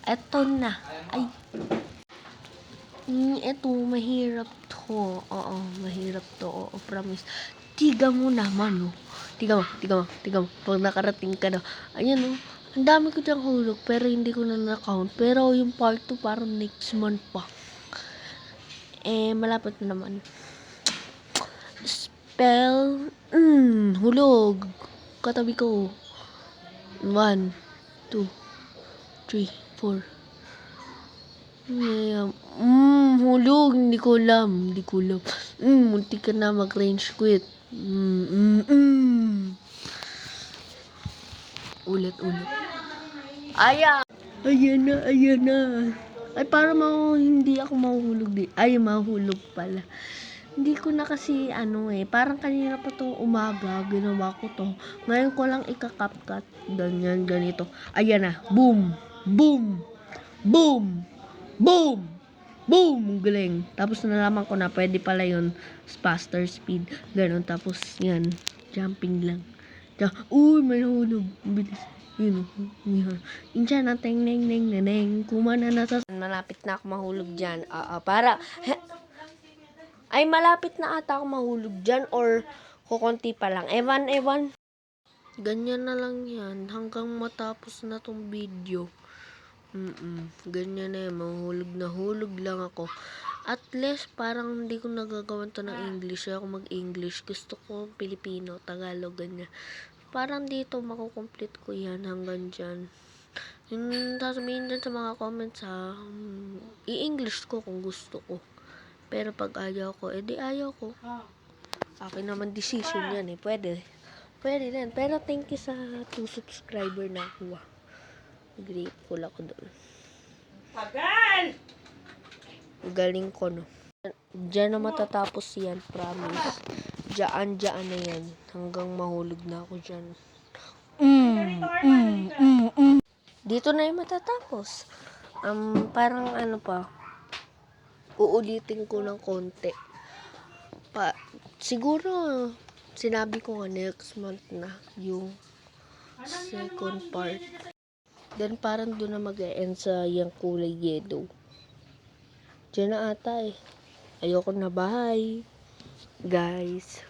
Eto na. Ay. Eto, mahirap to. Oo, mahirap to. Oo, promise. Tiga mo naman, oh. Tiga mo. Pag nakarating ka na. Ayan, oh. Ang dami ko diyang hulog, pero hindi ko na na-count. Pero yung part 2, parang next month pa. Malapit na naman. Spell. Hulog. Katabi ko. 1, 2, 3, 4. Hulog. Hindi ko alam. Munti ka na mag-range quit. Ulit. Ayan na. Ay, para hindi ako mahuhulog di. Ay, mahulog pala. Hindi ko na kasi parang kanina pa to umaga, ginawa ko to. Ngayon ko lang ikakapkat. Ganyan, ganito. Ayan na. Boom. Ang galing. Tapos nalaman ko na pwede pala yun faster speed. Ganon. Tapos yan. Jumping lang. Uy, may nahulog. Bilis. Yun. Incha na teng neng. Kumana na sa... Malapit na ako mahulog dyan. Ay, malapit na ata ako mahulog dyan or kukunti pa lang. Ewan. Ganyan na lang yan hanggang matapos na tong video. Ganyan na yan. Mahulog lang ako. At least, parang hindi ko nagagawan to ng English. Ako mag-English. Gusto ko Pilipino, Tagalog, ganyan. Parang dito makukomplete ko yan hanggang dyan. Yung sasabihin dyan sa mga comments i-English ko kung gusto ko. Pero pag ayaw ko, edi ayaw ko. Akin naman decision yan Pwede din. Pero thank you sa 2 subscriber na ako. Grateful ako doon. Galing ko, no? Diyan na matatapos yan, promise. Diyan na yan. Hanggang mahulog na ako dyan. Dito na yung matatapos. Parang pa. Uulitin ko ng konti. Siguro, sinabi ko nga next month na yung second part. Then parang doon na mag-e-end sa yung kulay yellow. Diyan na ata Ayoko na. Bye, guys.